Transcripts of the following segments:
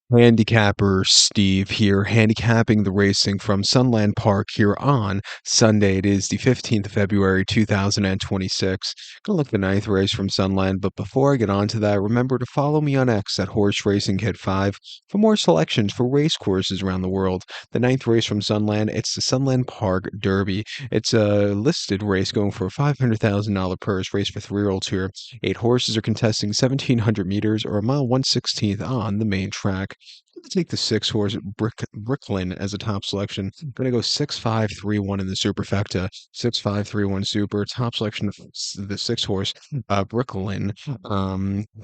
Handicapper Steve here, handicapping the racing from Sunland Park here on Sunday. It is the 15th of February, 2026. Gonna look at the ninth race from Sunland, but before I get on to that, remember to follow me on X at Horse Racing Kid 5 for more selections for race courses around the world. The ninth race from Sunland, it's the Sunland Park Derby. It's a listed race going for a $500,000 purse, race for 3-year-olds here. 8 horses are contesting 1,700 meters or a mile 1/16th on the main track. I'm gonna take the 6 horse Bricklin as a top selection. I'm gonna go 6-5-3-1 in the superfecta. 6-5-3-1 super. Top selection of the 6 horse Bricklin.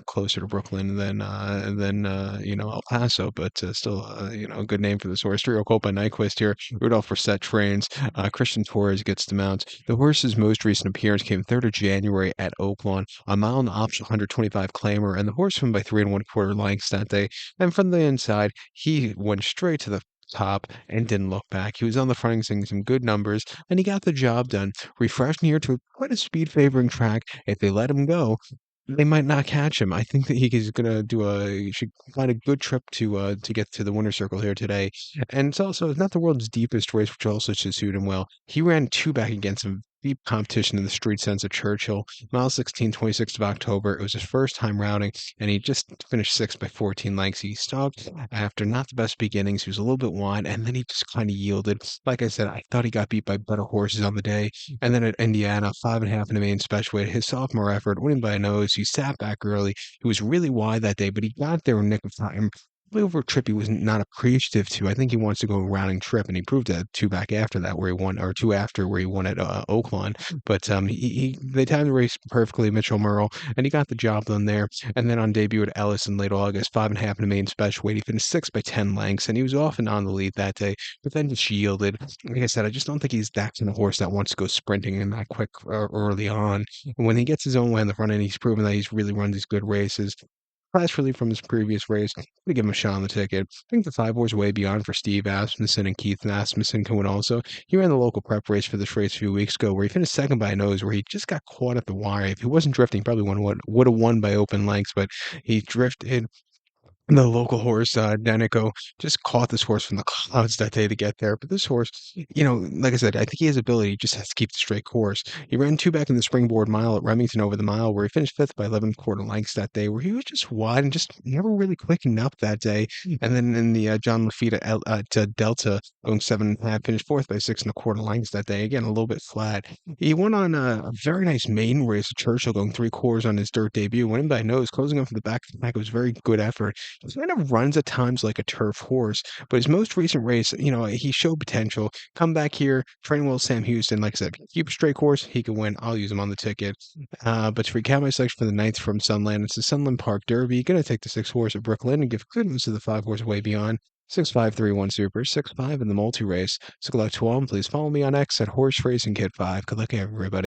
Closer to Brooklyn than El Paso, but still a good name for this horse. 3-year-old colt by Nyquist here. Rudolph Brissett trains. Christian Torres gets the mount. The horse's most recent appearance came 3rd of January at Oaklawn. A mile in the optional 125 claimer, and the horse won by 3 1/4 lengths that day. And from the inside, he went straight to the top and didn't look back. He was on the front seeing some good numbers, and he got the job done. Refreshing here to quite a speed favoring track. If they let him go, they might not catch him. I think that he is gonna he should find a good trip to get to the winner's circle here today. And it's not the world's deepest race, which also should suit him well. He ran 2 back against some deep competition in the street sense at Churchill. Mile 16, 26th of October. It was his first time routing, and he just finished 6th by 14 lengths. He stalked after not the best beginnings. He was a little bit wide, and then he just kind of yielded. Like I said, I thought he got beat by better horses on the day. And then at Indiana, 5.5 in the main special weight, his sophomore effort, winning by a nose. He sat back early. He was really wide that day, but he got there in nick of time. Probably over a trip he was not appreciative to. I think he wants to go a rounding trip, and he proved that 2 back after that, where he won, or 2 after where he won at Oaklawn. But they timed the race perfectly, Mitchell Merle, and he got the job done there. And then on debut at Ellis in late August, 5.5 in the main special weight, he finished 6th by 10 lengths, and he was off and on the lead that day, but then just yielded. Like I said, I just don't think he's that kind of horse that wants to go sprinting and that quick early on. When he gets his own way in the front end, he's proven that he's really run these good races. Class relief from his previous race. I'm gonna give him a shot on the ticket. I think the 5 horse way beyond for Steve Asmussen and Keith Asmussen can win also. He ran the local prep race for this race a few weeks ago where he finished second by a nose, where he just got caught at the wire. If he wasn't drifting, he probably would have won by open lengths, but he drifted. The local horse, Danico, just caught this horse from the clouds that day to get there. But this horse, like I said, I think he has ability. He just has to keep the straight course. He ran 2 back in the springboard mile at Remington over the mile, where he finished 5th by 11 1/4 lengths that day, where he was just wide and just never really quickened up that day. And then in the John Lafitte to Delta, going 7.5, finished 4th by 6 1/4 lengths that day. Again, a little bit flat. He won on a very nice maiden race at Churchill, going 3 quarters on his dirt debut, winning by nose, closing up from the back of the pack. It was a very good effort. He kind of runs at times like a turf horse, but his most recent race, he showed potential. Come back here, train well Sam Houston. Like I said, keep a straight course, he can win. I'll use him on the ticket. But to recap my selection for the ninth from Sunland, it's the Sunland Park Derby. Gonna take the 6 horse at Brooklyn and give kudos to the 5 horse way beyond. 6-5-3-1 super, 6-5 in the multi race. So good luck to all, and please follow me on X at Horse Racing Kid 5. Good luck, everybody.